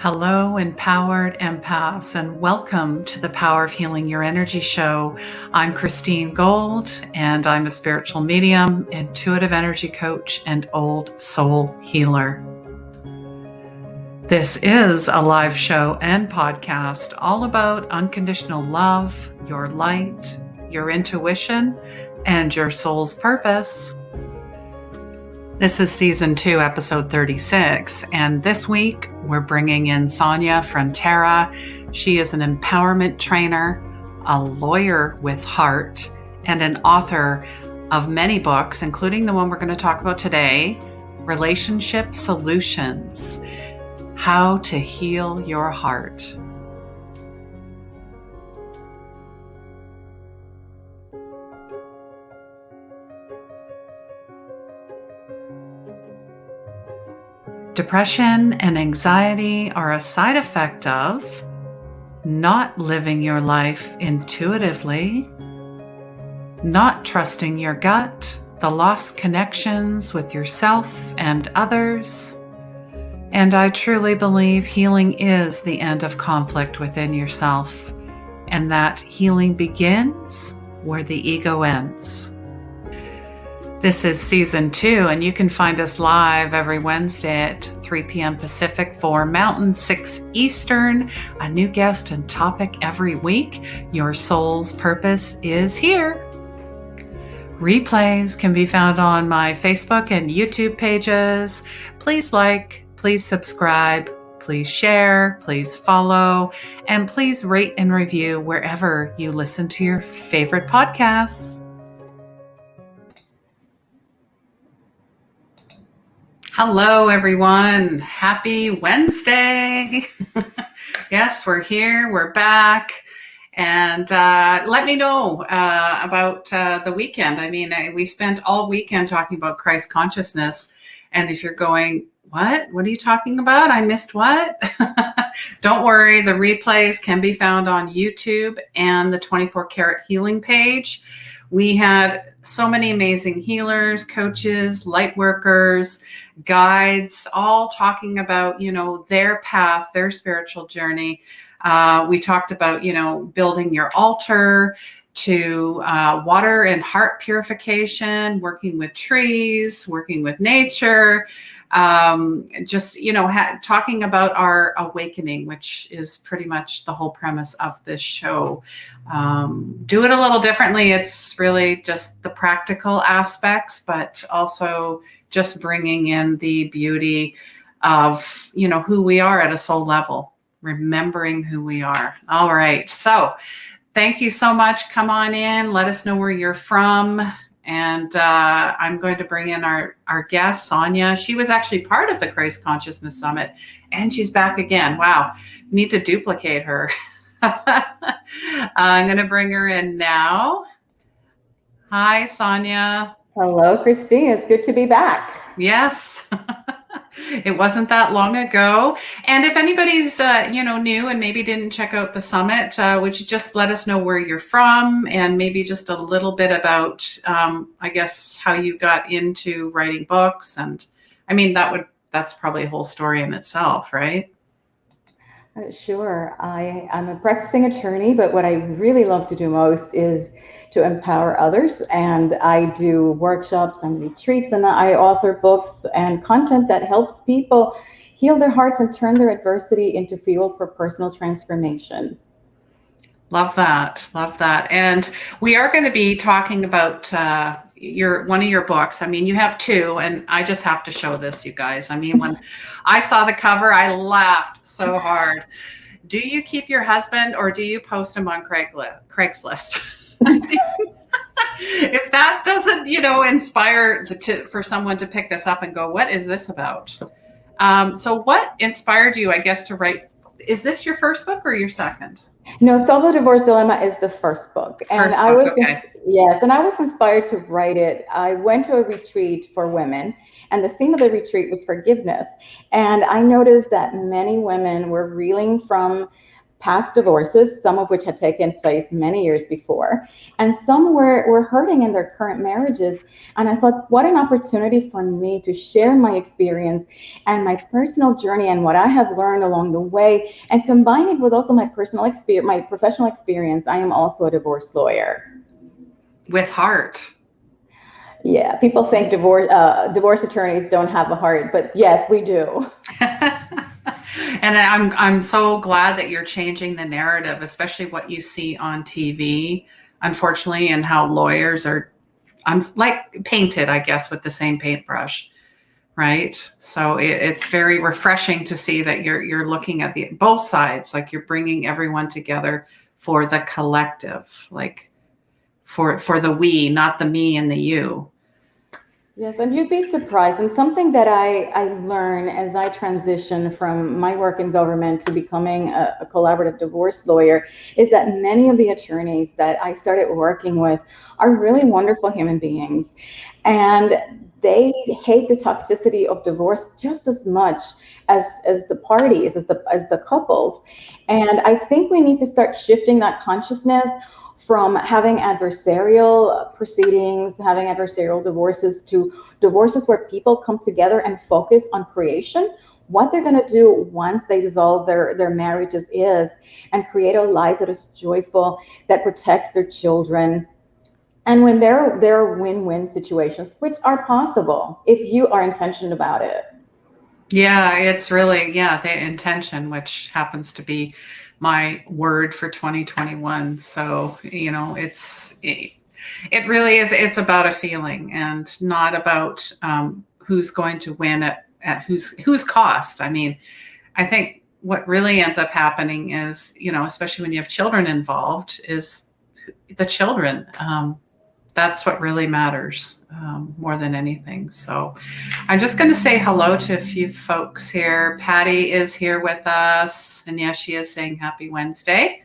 Hello, empowered empaths, and welcome to the Power of Healing Your Energy show. I'm Christine Gold, and I'm a spiritual medium, intuitive energy coach, and old soul healer. This is a live show and podcast all about unconditional love, your light, your intuition, and your soul's purpose. This is season 2, episode 36, and this week we're bringing in Sonia Frontera. She is an empowerment trainer, a lawyer with heart, and an author of many books, including the one we're going to talk about today, Relationship Solutions: How to Heal Your Heart. Depression and anxiety are a side effect of not living your life intuitively, not trusting your gut, the lost connections with yourself and others. And I truly believe healing is the end of conflict within yourself, and that healing begins where the ego ends. This is season 2, and you can find us live every Wednesday at 3 p.m. Pacific, 4 Mountain, 6 Eastern. A new guest and topic every week. Your soul's purpose is here. Replays can be found on my Facebook and YouTube pages. Please like, please subscribe, please share, please follow, and please rate and review wherever you listen to your favorite podcasts. Hello, everyone. Happy Wednesday. Yes, we're here. We're back. And let me know about the weekend. I mean, we spent all weekend talking about Christ consciousness. And if you're going, what? What are you talking about? I missed what? Don't worry. The replays can be found on YouTube and the 24 Karat Healing page. We had so many amazing healers, coaches, light workers, guides, all talking about, their path, their spiritual journey. We talked about, building your altar, to water and heart purification, working with trees, working with nature, talking about our awakening, which is pretty much the whole premise of this show. Do it a little differently. It's really just the practical aspects, but also just bringing in the beauty of, who we are at a soul level, remembering who we are. All right. So thank you so much. Come on in. Let us know where you're from. And I'm going to bring in our guest, Sonia. She was actually part of the Christ Consciousness Summit, and she's back again. Wow. Need to duplicate her. I'm going to bring her in now. Hi, Sonia. Hello, Christine. It's good to be back. Yes. It wasn't that long ago. And if anybody's, new and maybe didn't check out the summit, would you just let us know where you're from and maybe just a little bit about, how you got into writing books? And I mean, that's probably a whole story in itself, right? Sure. I'm a practicing attorney, but what I really love to do most is to empower others. And I do workshops and retreats, and I author books and content that helps people heal their hearts and turn their adversity into fuel for personal transformation. Love that. Love that. And we are going to be talking about one of your books. I mean, you have 2, and I just have to show this, you guys. I mean, when I saw the cover, I laughed so hard. Do you keep your husband, or do you post him on Craigslist? If that doesn't, inspire for someone to pick this up and go, what is this about? So what inspired you, I guess, to write? Is this your first book or your second? No, Solve the Divorce Dilemma is the first book. Okay. Yes, and I was inspired to write it. I went to a retreat for women, and the theme of the retreat was forgiveness. And I noticed that many women were reeling from past divorces, some of which had taken place many years before, and some were hurting in their current marriages. And I thought, what an opportunity for me to share my experience and my personal journey and what I have learned along the way, and combine it with also my personal experience, my professional experience. I am also a divorce lawyer. With heart. Yeah, people think divorce attorneys don't have a heart, but yes, we do. And I'm so glad that you're changing the narrative, especially what you see on TV, unfortunately, and how lawyers are, I'm like painted, I guess, with the same paintbrush, right? So it's very refreshing to see that you're looking at both sides, like you're bringing everyone together for the collective, like for the we, not the me and the you. Yes, and you'd be surprised. And something that I learned as I transition from my work in government to becoming a collaborative divorce lawyer is that many of the attorneys that I started working with are really wonderful human beings. And they hate the toxicity of divorce just as much as the parties, as the couples. And I think we need to start shifting that consciousness from having adversarial proceedings, having adversarial divorces, to divorces where people come together and focus on creation, what they're going to do once they dissolve their marriages is, and create a life that is joyful, that protects their children. And when there are win-win situations, which are possible if you are intentional about it. Yeah, it's really, the intention, which happens to be my word for 2021. So, it really is, it's about a feeling and not about who's going to win at whose cost. I mean, I think what really ends up happening is, especially when you have children involved, is the children. That's what really matters more than anything. So I'm just going to say hello to a few folks here. Patty is here with us. And yes, she is saying happy Wednesday.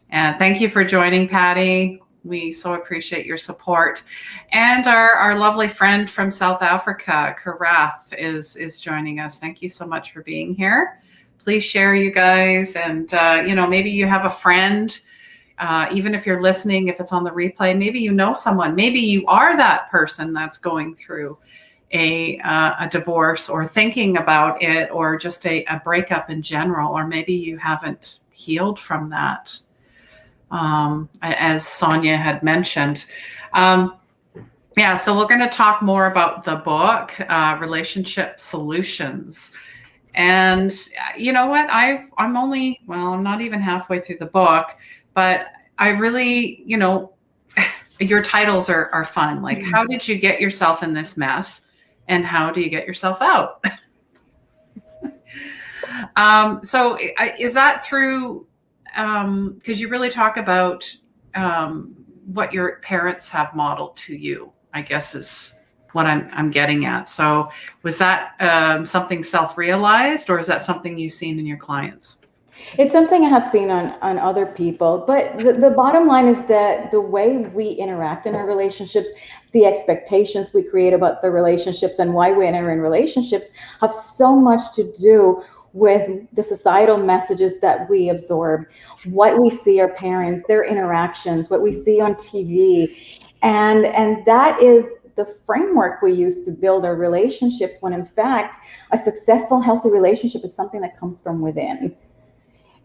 And thank you for joining, Patty. We so appreciate your support. And our lovely friend from South Africa, Karath, is joining us. Thank you so much for being here. Please share, you guys. And, maybe you have a friend. Even if you're listening, if it's on the replay, maybe you know someone, maybe you are that person that's going through a divorce or thinking about it, or just a breakup in general, or maybe you haven't healed from that, as Sonia had mentioned. So we're going to talk more about the book, Relationship Solutions. And you know what? I'm not even halfway through the book. But I really, your titles are fun. Like, how did you get yourself in this mess, and how do you get yourself out? So is that through, because you really talk about what your parents have modeled to you, I guess is what I'm getting at. So was that something self-realized, or is that something you've seen in your clients? It's something I have seen on other people, but the bottom line is that the way we interact in our relationships, the expectations we create about the relationships and why we enter in relationships have so much to do with the societal messages that we absorb, what we see our parents, their interactions, what we see on TV. And that is the framework we use to build our relationships, when in fact, a successful, healthy relationship is something that comes from within.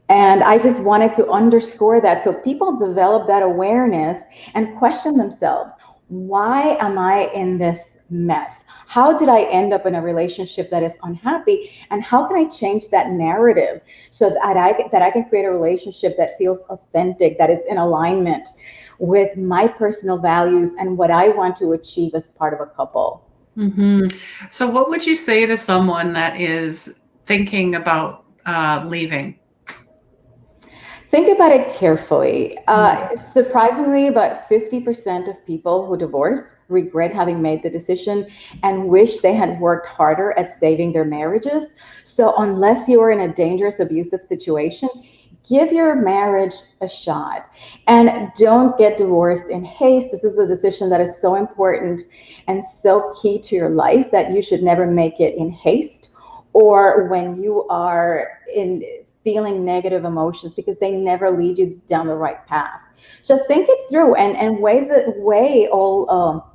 And I just wanted to underscore that, so people develop that awareness and question themselves. Why am I in this mess? How did I end up in a relationship that is unhappy? And how can I change that narrative so that I can create a relationship that feels authentic, that is in alignment with my personal values and what I want to achieve as part of a couple? Mm-hmm. So what would you say to someone that is thinking about leaving? Think about it carefully. Surprisingly, about 50% of people who divorce regret having made the decision and wish they had worked harder at saving their marriages. So unless you are in a dangerous, abusive situation, give your marriage a shot, and don't get divorced in haste. This is a decision that is so important and so key to your life that you should never make it in haste, or when you are feeling negative emotions because they never lead you down the right path. So think it through and weigh all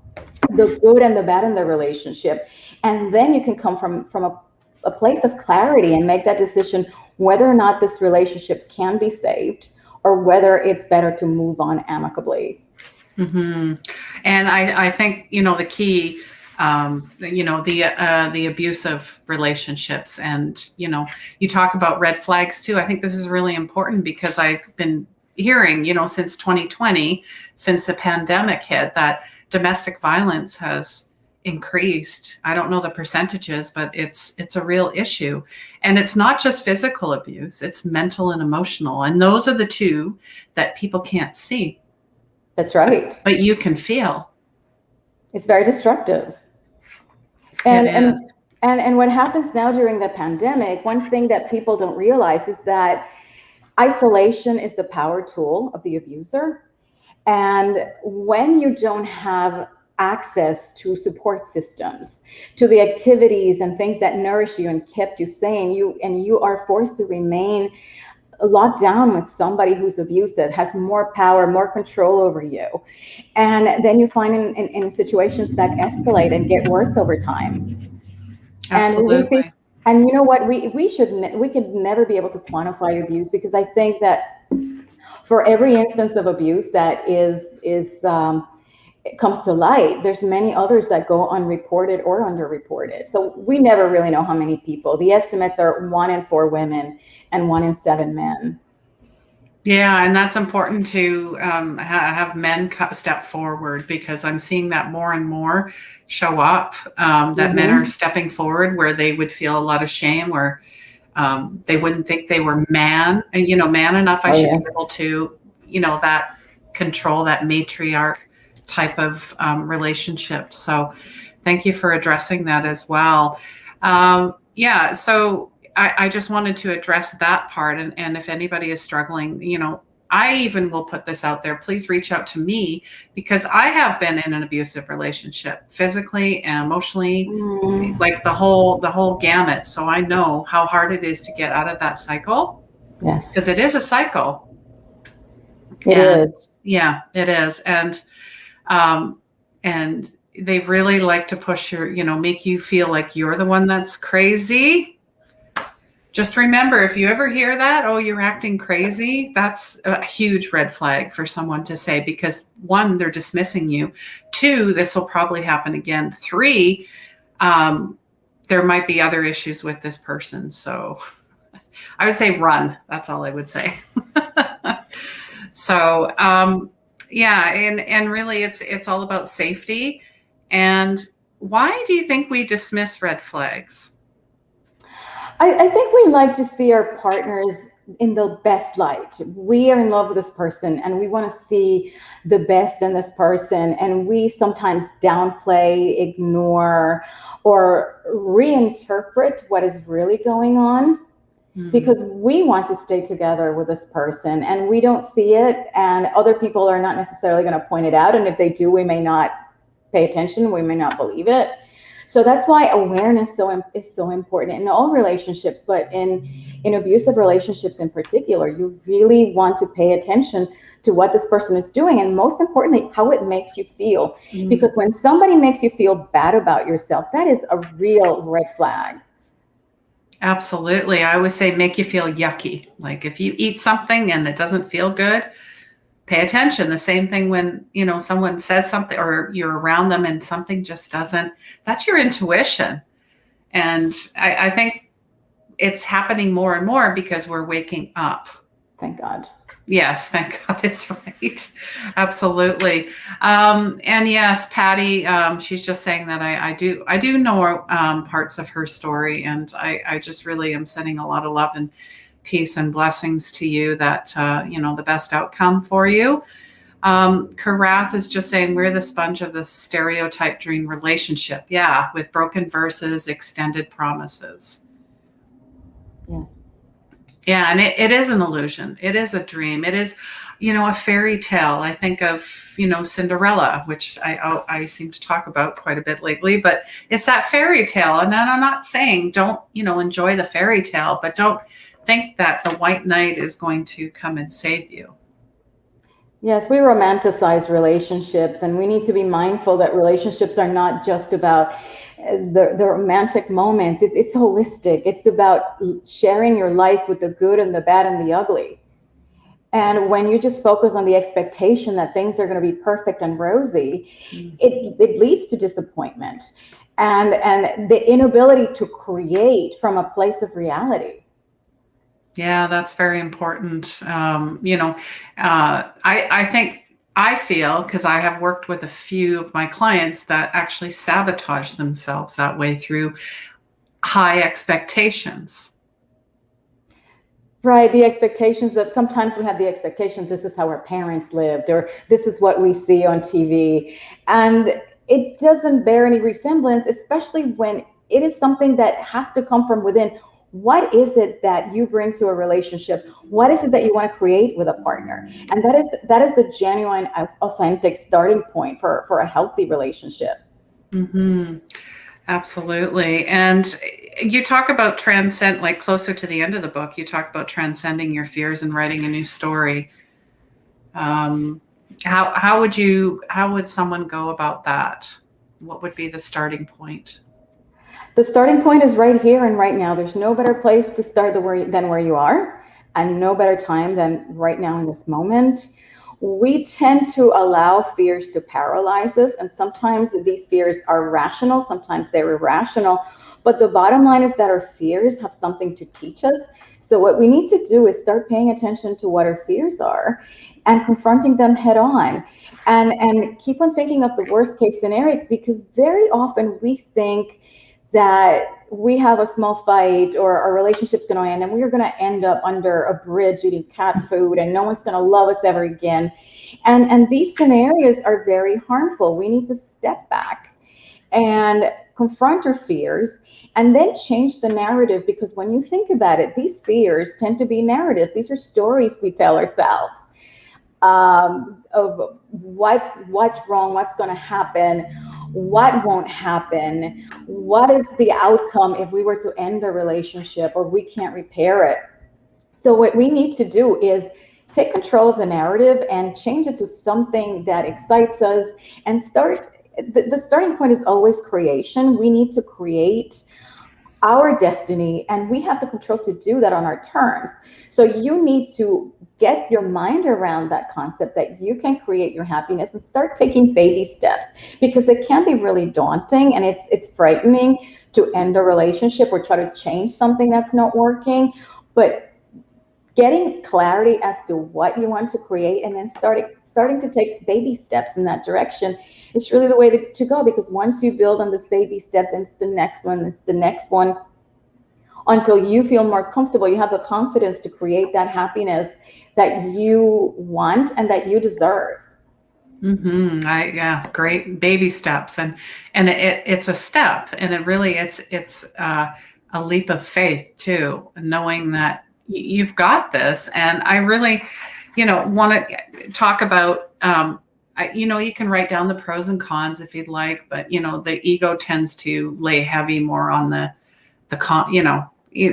the good and the bad in the relationship, and then you can come from a place of clarity and make that decision whether or not this relationship can be saved or whether it's better to move on amicably. Mm-hmm. And I think, the key, the abusive relationships, and, you talk about red flags too. I think this is really important because I've been hearing, since 2020, since the pandemic hit, that domestic violence has increased. I don't know the percentages, but it's a real issue. And it's not just physical abuse, it's mental and emotional. And those are the two that people can't see. That's right. But you can feel. It's very destructive. And what happens now during the pandemic, one thing that people don't realize is that isolation is the power tool of the abuser. And when you don't have access to support systems, to the activities and things that nourish you and kept you sane, you are forced to remain locked down with somebody who's abusive, has more power, more control over you. And then you find in situations that escalate and get worse over time. Absolutely. And you know what, we could never be able to quantify abuse, because I think that for every instance of abuse that comes to light, there's many others that go unreported or underreported. So we never really know how many people. The estimates are 1 in 4 women and 1 in 7 men. Yeah, and that's important to have men step forward, because I'm seeing that more and more show up, that men are stepping forward where they would feel a lot of shame, where they wouldn't think they were man enough. I should be able to, that control, that matriarch type of relationship. So thank you for addressing that as well. So I just wanted to address that part. And if anybody is struggling, I even will put this out there, please reach out to me, because I have been in an abusive relationship, physically and emotionally, like the whole gamut. So I know how hard it is to get out of that cycle. Yes. Because it is a cycle. It is. Yeah, it is. And they really like to push make you feel like you're the one that's crazy. Just remember, if you ever hear that, oh, you're acting crazy, that's a huge red flag for someone to say, because 1, they're dismissing you. 2, this will probably happen again. 3, there might be other issues with this person. So I would say run. That's all I would say. So, and really it's all about safety. And why do you think we dismiss red flags? I think we like to see our partners in the best light. We are in love with this person and we want to see the best in this person. And we sometimes downplay, ignore, or reinterpret what is really going on, because we want to stay together with this person and we don't see it. And other people are not necessarily going to point it out. And if they do, we may not pay attention. We may not believe it. So that's why awareness is so important in all relationships, but in abusive relationships in particular, you really want to pay attention to what this person is doing, and most importantly, how it makes you feel. Because when somebody makes you feel bad about yourself, that is a real red flag. Absolutely. I always say make you feel yucky. Like if you eat something and it doesn't feel good, pay attention. The same thing when, someone says something or you're around them and something just doesn't, that's your intuition. And I think it's happening more and more because we're waking up. Thank God. Yes, thank God is right. Absolutely. And yes, Patty, she's just saying that I do know parts of her story, and I just really am sending a lot of love and peace and blessings to you, that, the best outcome for you. Karath is just saying we're the sponge of the stereotype dream relationship. Yeah. With broken verses, extended promises. Yes. Yeah. And it is an illusion. It is a dream. It is, a fairy tale. I think of, Cinderella, which I seem to talk about quite a bit lately, but it's that fairy tale. And then I'm not saying don't, enjoy the fairy tale, but don't think that the white knight is going to come and save you. Yes, we romanticize relationships, and we need to be mindful that relationships are not just about the romantic moments. It's holistic. It's about sharing your life with the good and the bad and the ugly. And when you just focus on the expectation that things are going to be perfect and rosy, it leads to disappointment and the inability to create from a place of reality. Yeah, that's very important. I feel, because I have worked with a few of my clients that actually sabotage themselves that way through high expectations. Right, the expectations of, sometimes we have the expectations, this is how our parents lived, or this is what we see on TV. And it doesn't bear any resemblance, especially when it is something that has to come from within. What is it that you bring to a relationship? What is it that you want to create with a partner? And that is the genuine, authentic starting point for a healthy relationship. Mm-hmm. Absolutely. And you talk about transcend, like closer to the end of the book, you talk about transcending your fears and writing a new story. How would someone go about that? What would be the starting point? The starting point is right here and right now. There's no better place to start than where you are, and no better time than right now in this moment. We tend to allow fears to paralyze us, and sometimes these fears are rational, sometimes they're irrational. But the bottom line is that our fears have something to teach us. So what we need to do is start paying attention to what our fears are and confronting them head on, and keep on thinking of the worst case scenario, because very often we think that we have a small fight or our relationship's going to end and we're going to end up under a bridge eating cat food and no one's going to love us ever again. And these scenarios are very harmful. We need to step back and confront our fears and then change the narrative, because when you think about it, these fears tend to be narratives. These are stories we tell ourselves of what's wrong, what's going to happen, what won't happen, what is the outcome if we were to end a relationship or we can't repair it. So what we need to do is take control of the narrative and change it to something that excites us, and the starting point is always creation. We need to create our destiny, and we have the control to do that on our terms. So you need to get your mind around that concept that you can create your happiness and start taking baby steps, because it can be really daunting and it's frightening to end a relationship or try to change something that's not working. But getting clarity as to what you want to create and then starting to take baby steps in that direction is really the way to go, because once you build on this baby step, then it's the next one, it's the next one, until you feel more comfortable. You have the confidence to create that happiness that you want and that you deserve. Mm-hmm. Yeah, great baby steps, and it's a step, and it's a leap of faith too, knowing that you've got this. And I really, want to talk about. You can write down the pros and cons if you'd like, but the ego tends to lay heavy more on the con.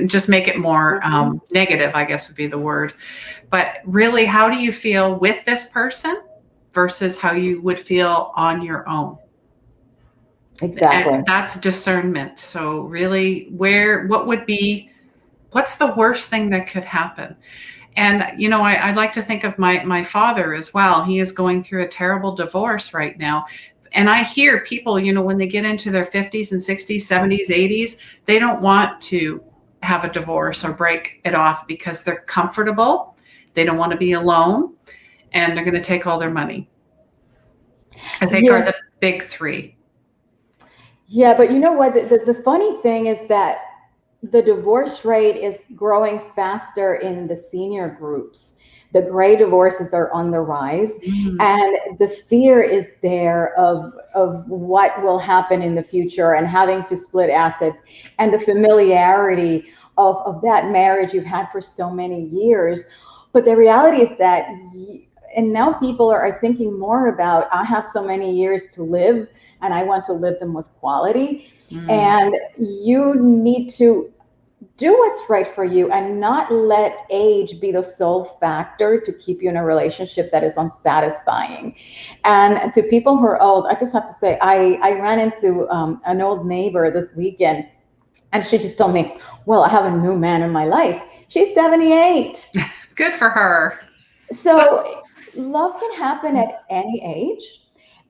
Just make it more negative, I guess would be the word. But really, how do you feel with this person versus how you would feel on your own? Exactly. And that's discernment. So really, what's the worst thing that could happen? And, I'd like to think of my father as well. He is going through a terrible divorce right now. And I hear people, when they get into their 50s and 60s, 70s, 80s, they don't want to have a divorce or break it off because they're comfortable. They don't want to be alone, and they're going to take all their money. I think are the big three. Yeah, but you know what? The funny thing is that the divorce rate is growing faster in the senior groups. The gray divorces are on the rise, and the fear is there of what will happen in the future and having to split assets, and the familiarity of that marriage you've had for so many years. But the reality is that and now people are thinking more about, I have so many years to live and I want to live them with quality. And you need to do what's right for you and not let age be the sole factor to keep you in a relationship that is unsatisfying. And to people who are old, I just have to say, I ran into an old neighbor this weekend, and she just told me, well, I have a new man in my life. She's 78. Good for her. So love can happen at any age.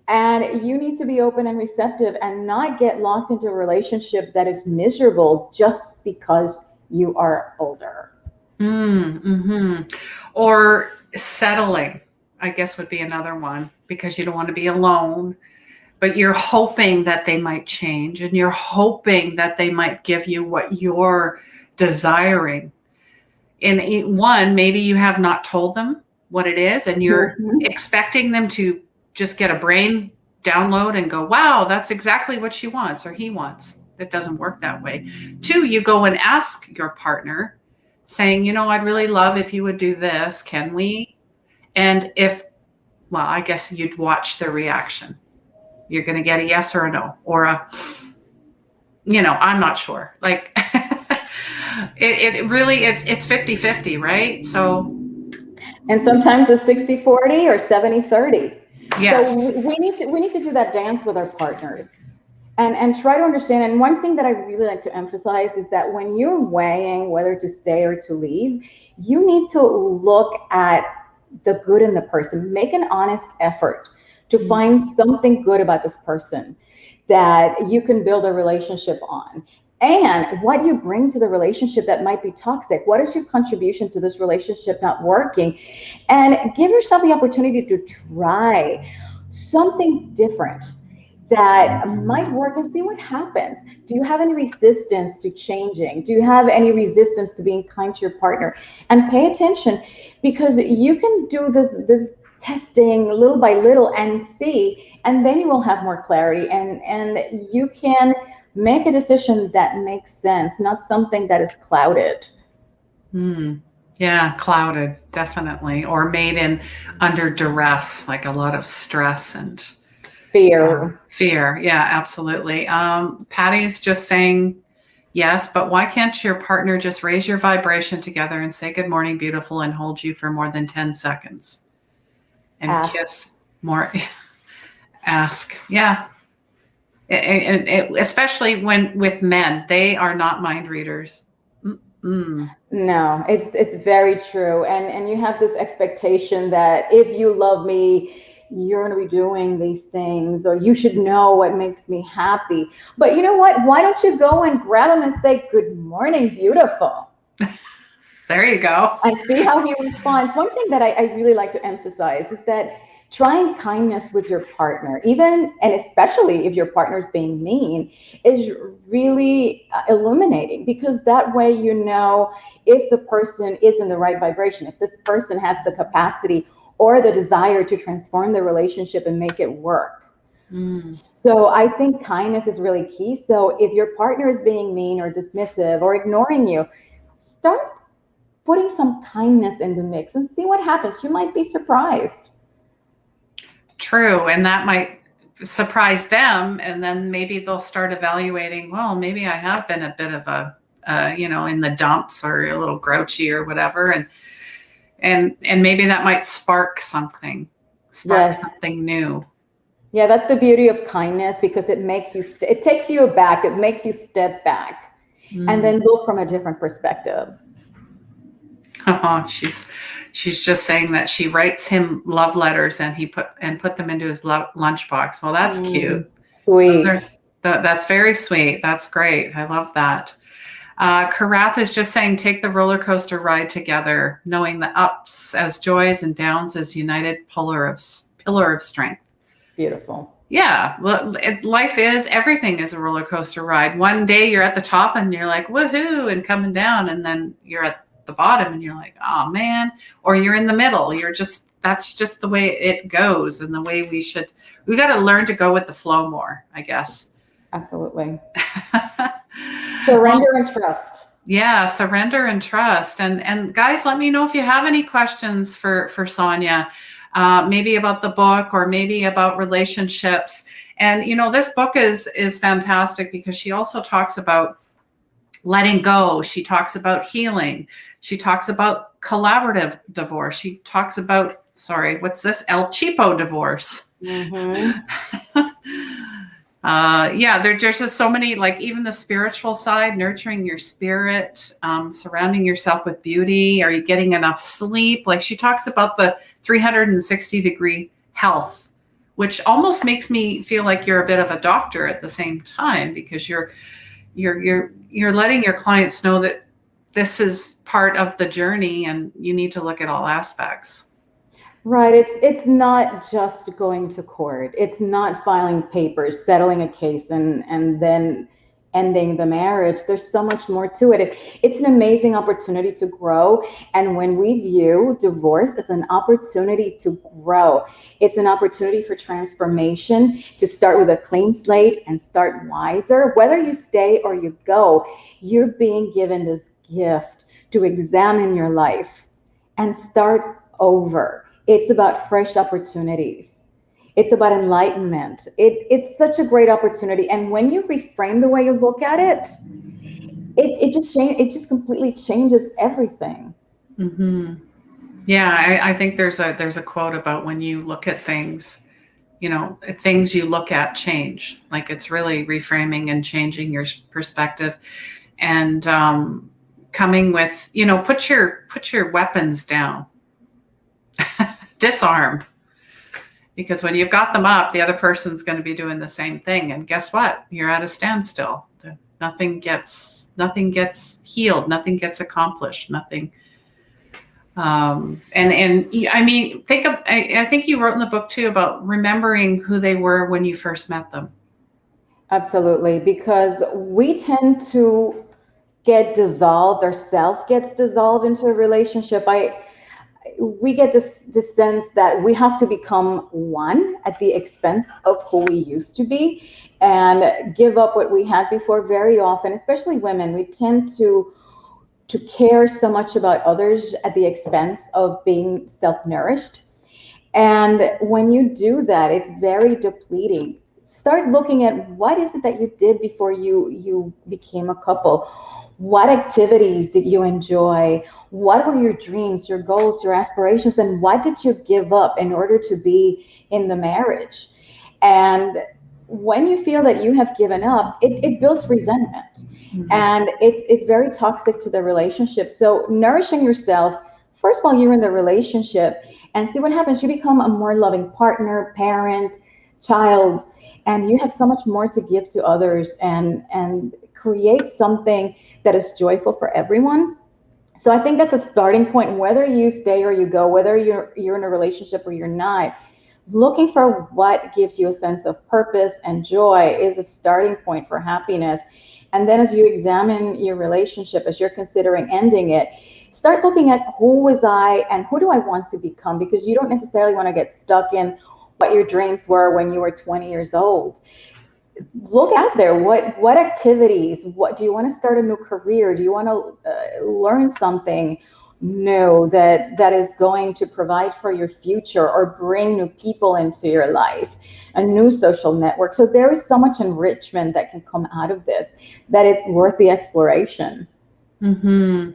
And you need to be open and receptive and not get locked into a relationship that is miserable just because you are older. Mm-hmm. Or settling, I guess, would be another one, because you don't want to be alone, but you're hoping that they might change, and you're hoping that they might give you what you're desiring. In one, maybe you have not told them what it is, and you're expecting them to just get a brain download and go, wow, that's exactly what she wants or he wants. It doesn't work that way. Two, you go and ask your partner, saying, I'd really love if you would do this. Can we? And well, I guess you'd watch their reaction. You're going to get a yes or a no, or I'm not sure. Like, it really, it's 50-50, right? So. And sometimes it's 60-40 or 70-30. Yes. So we need to do that dance with our partners and try to understand. And one thing that I really like to emphasize is that when you're weighing whether to stay or to leave, you need to look at the good in the person. Make an honest effort to find something good about this person that you can build a relationship on. And what you bring to the relationship that might be toxic. What is your contribution to this relationship not working? And give yourself the opportunity to try something different that might work and see what happens. Do you have any resistance to changing? Do you have any resistance to being kind to your partner? And pay attention, because you can do this testing little by little and see, and then you will have more clarity, and you can make a decision that makes sense, not something that is clouded. Yeah, clouded, definitely. Or made under duress, like a lot of stress and fear. Fear, yeah, absolutely. Patty's just saying, yes, but why can't your partner just raise your vibration together and say good morning, beautiful, and hold you for more than 10 seconds? And kiss more. Ask, yeah. Especially when with men, they are not mind readers. No, it's very true. And you have this expectation that if you love me, you're going to be doing these things, or you should know what makes me happy. But you know what? Why don't you go and grab him and say, good morning, beautiful? There you go. And see how he responds. One thing that I really like to emphasize is that trying kindness with your partner, even and especially if your partner's being mean, is really illuminating, because that way you know if the person is in the right vibration, if this person has the capacity or the desire to transform the relationship and make it work. So I think kindness is really key. So if your partner is being mean or dismissive or ignoring you, start putting some kindness in the mix and see what happens. You might be surprised. True. And that might surprise them. And then maybe they'll start evaluating, well, maybe I have been a bit of a, in the dumps or a little grouchy or whatever. And maybe that might spark something new. Yeah, that's the beauty of kindness, because it makes you, it takes you back. It makes you step back and then look from a different perspective. Oh, she's just saying that she writes him love letters and put them into his lunchbox. Well, that's cute. Sweet. That's very sweet. That's great. I love that. Karath is just saying, take the roller coaster ride together, knowing the ups as joys and downs as united pillar of strength. Beautiful. Yeah. Well, life is, everything is a roller coaster ride. One day you're at the top and you're like, woohoo, and coming down, and then you're at the bottom and you're like, oh man, or you're in the middle. That's just the way it goes, and the way we got to learn to go with the flow more, I guess. Absolutely. Surrender and trust. Yeah, surrender and trust. And guys, let me know if you have any questions for Sonia, maybe about the book or maybe about relationships. And this book is fantastic because she also talks about letting go. She talks about healing. She talks about collaborative divorce. She talks about, sorry, what's this? El Cheapo divorce. Mm-hmm. Yeah, there's just so many, like even the spiritual side, nurturing your spirit, surrounding yourself with beauty. Are you getting enough sleep? Like she talks about the 360-degree health, which almost makes me feel like you're a bit of a doctor at the same time, because you're letting your clients know that this is part of the journey and you need to look at all aspects. Right. It's not just going to court. It's not filing papers, settling a case, and then ending the marriage. There's so much more to it. It's an amazing opportunity to grow. And when we view divorce as an opportunity to grow, it's an opportunity for transformation, to start with a clean slate and start wiser. Whether you stay or you go, you're being given this gift to examine your life and start over. It's about fresh opportunities. It's about enlightenment. It's such a great opportunity. And when you reframe the way you look at it, it just completely changes everything. Mm-hmm. Yeah, I think there's a quote about when you look at things, things you look at change. Like it's really reframing and changing your perspective, and coming with, put your weapons down. Disarm, because when you've got them up, the other person's going to be doing the same thing, and guess what? You're at a standstill. Nothing gets healed, nothing gets accomplished, nothing. And I mean, I think you wrote in the book too about remembering who they were when you first met them. Absolutely, because we tend to get dissolved, our self gets dissolved into a relationship. We get this sense that we have to become one at the expense of who we used to be, and give up what we had before. Very often, especially women, we tend to care so much about others at the expense of being self-nourished. And when you do that, it's very depleting. Start looking at what is it that you did before you became a couple. What activities did you enjoy? What were your dreams, your goals, your aspirations, and what did you give up in order to be in the marriage? And when you feel that you have given up, it builds resentment. Mm-hmm. And it's very toxic to the relationship. So nourishing yourself, first while you're in the relationship, and see what happens. You become a more loving partner, parent, child, and you have so much more to give to others, and create something that is joyful for everyone. So I think that's a starting point. Whether you stay or you go, whether you're in a relationship or you're not, looking for what gives you a sense of purpose and joy is a starting point for happiness. And then as you examine your relationship, as you're considering ending it, start looking at who was I and who do I want to become, because you don't necessarily want to get stuck in what your dreams were when you were 20 years old. Look out there. What activities? What do you want to start a new career? Do you want to learn something new that is going to provide for your future, or bring new people into your life, a new social network? So there is so much enrichment that can come out of this that it's worth the exploration. Mm-hmm.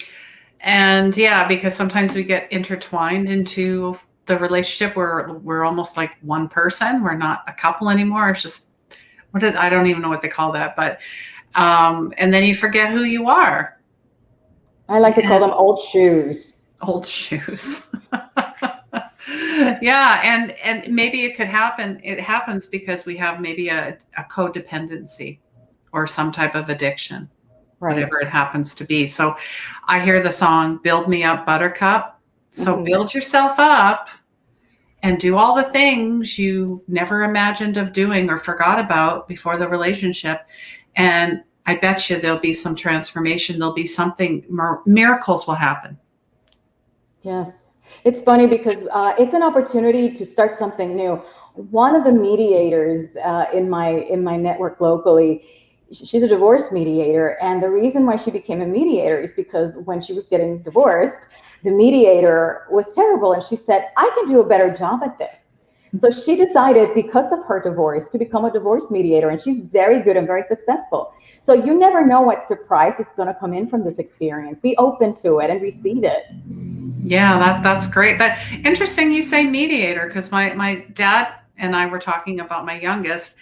And yeah, because sometimes we get intertwined into the relationship where we're almost like one person. We're not a couple anymore. It's just, I don't even know what they call that, but and then you forget who you are. I like to call them old shoes. Old shoes. Yeah, and maybe it could happen. It happens because we have maybe a codependency or some type of addiction, right, whatever it happens to be. So I hear the song "Build Me Up, Buttercup." So mm-hmm. Build yourself up and do all the things you never imagined of doing or forgot about before the relationship. And I bet you there'll be some transformation. There'll be something, miracles will happen. Yes. It's funny because it's an opportunity to start something new. One of the mediators in my network locally, she's a divorce mediator. And the reason why she became a mediator is because when she was getting divorced, the mediator was terrible. And she said, I can do a better job at this. So she decided, because of her divorce, to become a divorce mediator, and she's very good and very successful. So you never know what surprise is going to come in from this experience. Be open to it and receive it. Yeah, that's great. That interesting you say mediator, because my dad and I were talking about my youngest,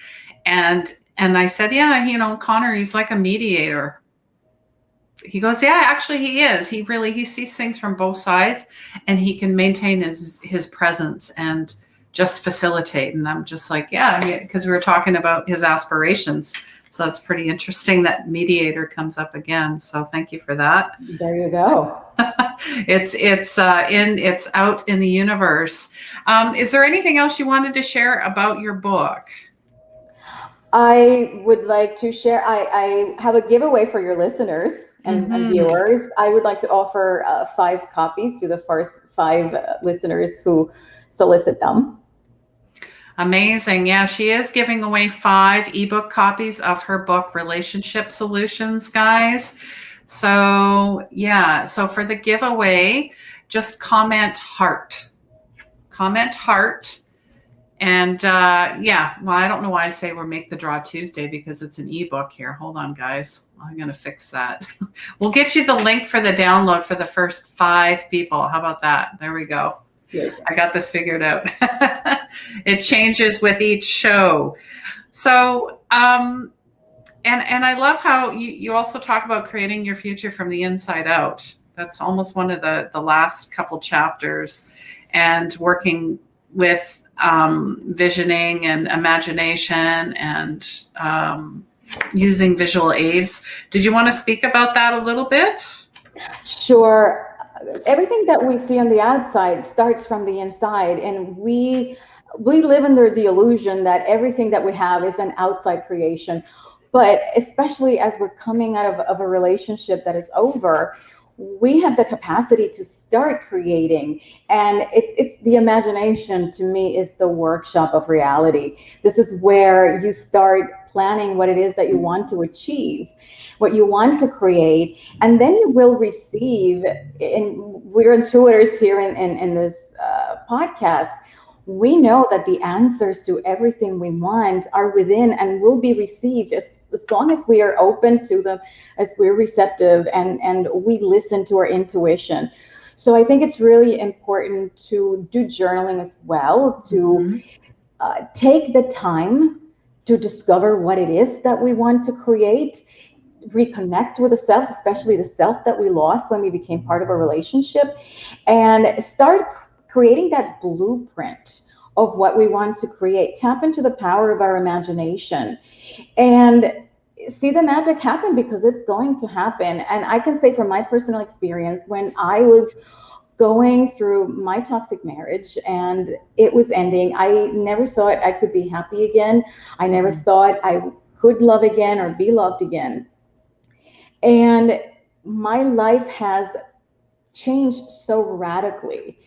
and I said, yeah, Connor, he's like a mediator. He goes, yeah, actually he is. He sees things from both sides, and he can maintain his presence and just facilitate. And I'm just like, yeah, because we were talking about his aspirations. So it's pretty interesting that mediator comes up again. So thank you for that. There you go. It's out in the universe. Is there anything else you wanted to share about your book? I would like to share, I have a giveaway for your listeners and viewers. I would like to offer 5 copies to the first 5 listeners who solicit them. Amazing. Yeah, she is giving away 5 ebook copies of her book, Relationship Solutions, guys. So yeah, so for the giveaway, just comment heart. Comment heart. And yeah, well, I don't know why I say we'll make the draw Tuesday, because it's an ebook here. Hold on, guys. I'm going to fix that. We'll get you the link for the download for the first 5 people. How about that? There we go. Yes. I got this figured out. It changes with each show. So, and I love how you also talk about creating your future from the inside out. That's almost one of the last couple chapters, and working with visioning and imagination and using visual aids. Did you want to speak about that a little bit? Sure. Everything that we see on the outside starts from the inside, and we live under the illusion that everything that we have is an outside creation. But especially as we're coming out of a relationship that is over, we have the capacity to start creating. And it's the imagination, to me, is the workshop of reality. This is where you start planning what it is that you want to achieve, what you want to create, and then you will receive. And we're intuitors here in this podcast. We know that the answers to everything we want are within and will be received as long as we are open to them, as we're receptive and we listen to our intuition. So I think it's really important to do journaling as well, to take the time to discover what it is that we want to create, reconnect with the self, especially the self that we lost when we became part of a relationship, and start creating that blueprint of what we want to create. Tap into the power of our imagination and see the magic happen, because it's going to happen. And I can say from my personal experience, when I was going through my toxic marriage and it was ending, I never thought I could be happy again. I never thought I could love again or be loved again. And my life has changed so radically.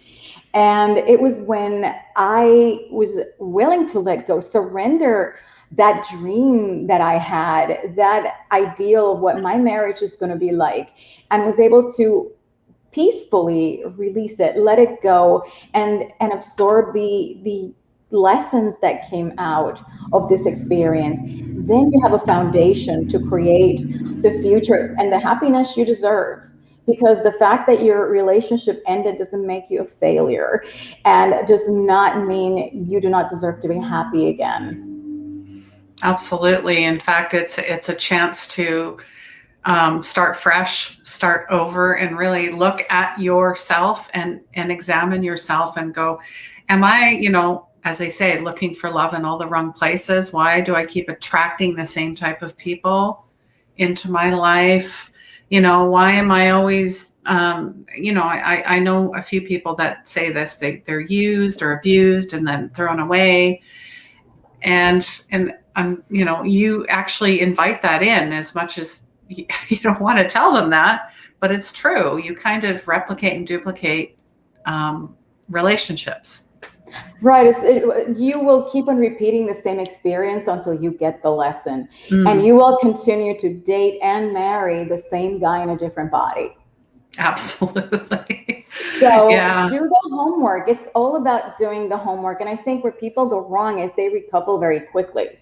And it was when I was willing to let go, surrender that dream that I had, that ideal of what my marriage is going to be like, and was able to peacefully release it, let it go, and absorb the lessons that came out of this experience. Then you have a foundation to create the future and the happiness you deserve. Because the fact that your relationship ended doesn't make you a failure, and does not mean you do not deserve to be happy again. Absolutely. In fact, it's a chance to start fresh, start over, and really look at yourself and examine yourself and go, am I, as they say, looking for love in all the wrong places? Why do I keep attracting the same type of people into my life? Why am I always, I know a few people that say this, they're used or abused and then thrown away. And you actually invite that in, as much as you don't want to tell them that, but it's true. You kind of replicate and duplicate relationships. Right. You will keep on repeating the same experience until you get the lesson. And you will continue to date and marry the same guy in a different body. Absolutely. So Yeah. do the homework. It's all about doing the homework. And I think where people go wrong is they recouple very quickly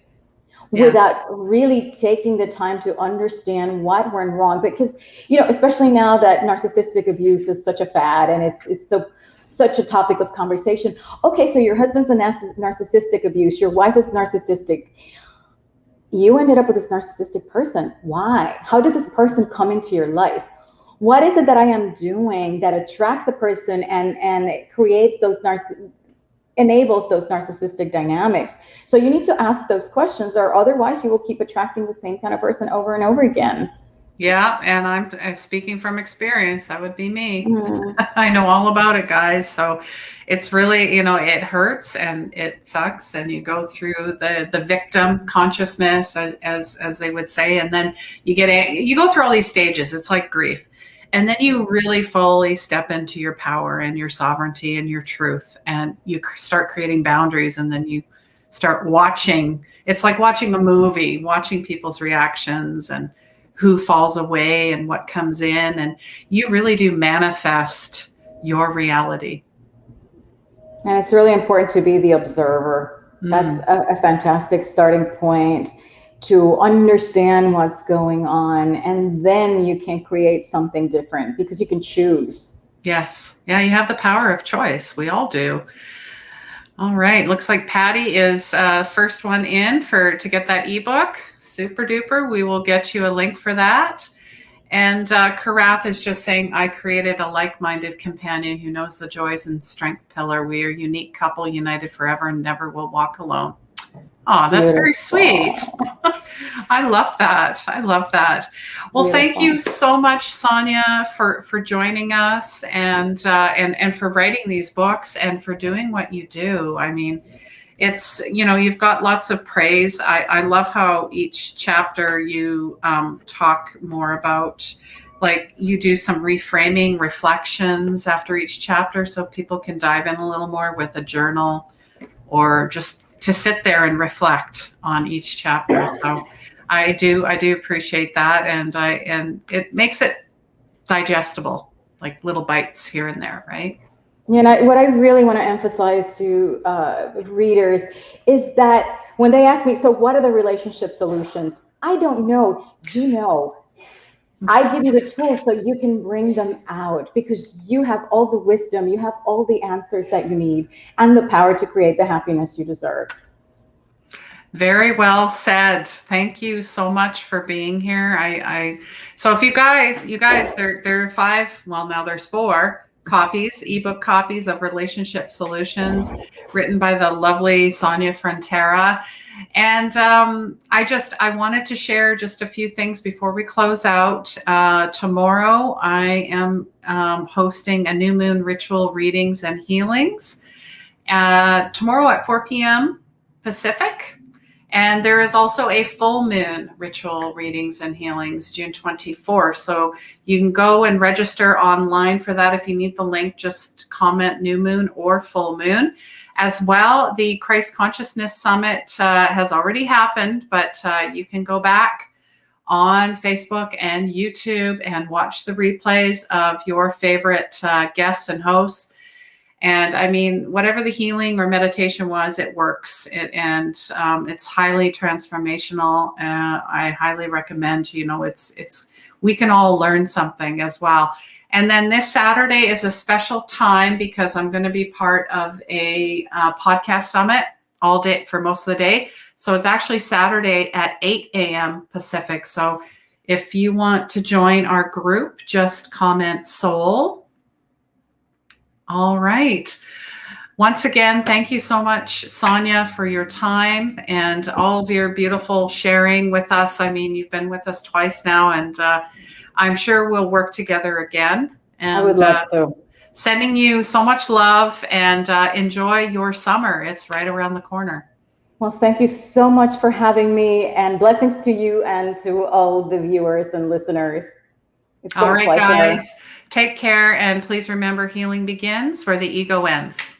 Yes. without really taking the time to understand what went wrong. Because, especially now that narcissistic abuse is such a fad and it's such a topic of conversation. Okay, so your husband's a narcissistic abuse, your wife is narcissistic. You ended up with this narcissistic person. Why? How did this person come into your life? What is it that I am doing that attracts a person and it creates enables those narcissistic dynamics? So you need to ask those questions, or otherwise you will keep attracting the same kind of person over and over again. Yeah, and I'm speaking from experience. That would be me. Mm. I know all about it, guys. So it's really, it hurts and it sucks, and you go through the victim consciousness, as they would say, and then you go through all these stages. It's like grief. And then you really fully step into your power and your sovereignty and your truth, and you start creating boundaries, and then you start watching. It's like watching a movie, watching people's reactions and who falls away and what comes in, and you really do manifest your reality. And it's really important to be the observer. That's a fantastic starting point to understand what's going on, and then you can create something different because you can choose. Yes. Yeah, you have the power of choice. We all do. All right. Looks like Patty is first one in to get that ebook. Super duper. We will get you a link for that. And Karath is just saying, I created a like-minded companion who knows the joys and strength pillar. We are a unique couple, united forever and never will walk alone. Oh, that's very sweet. I love that. I love that. Well, Beautiful. Thank you so much, Sonia, for joining us and for writing these books and for doing what you do. I mean, it's, you've got lots of praise. I love how each chapter you talk more about, like you do some reframing reflections after each chapter so people can dive in a little more with a journal or just to sit there and reflect on each chapter. So I do appreciate that. And it makes it digestible, like little bites here and there, right? What I really want to emphasize to readers is that when they ask me, so what are the relationship solutions? I don't know. I give you the tools so you can bring them out because you have all the wisdom, you have all the answers that you need, and the power to create the happiness you deserve. Very well said. Thank you so much for being here. So if you guys, there are 5, well, now there's 4 copies, ebook copies of Relationship Solutions written by the lovely Sonia Frontera. And I wanted to share just a few things before we close out. Tomorrow, I am hosting a new moon ritual readings and healings tomorrow at 4 p.m. Pacific. And there is also a full moon ritual readings and healings, June 24th. So you can go and register online for that. If you need the link, just comment new moon or full moon. As well, the Christ Consciousness Summit has already happened, but you can go back on Facebook and YouTube and watch the replays of your favorite guests and hosts. And I mean, whatever the healing or meditation was, it works. It's highly transformational. I highly recommend, we can all learn something as well. And then this Saturday is a special time because I'm going to be part of a podcast summit all day for most of the day. So it's actually Saturday at 8 a.m. Pacific. So if you want to join our group, just comment soul. All right. Once again, thank you so much, Sonia, for your time and all of your beautiful sharing with us. I mean, you've been with us twice now, and I'm sure we'll work together again. And I would love to. Sending you so much love and enjoy your summer. It's right around the corner. Well, thank you so much for having me, and blessings to you and to all the viewers and listeners. All right, guys, take care. And please remember, healing begins where the ego ends.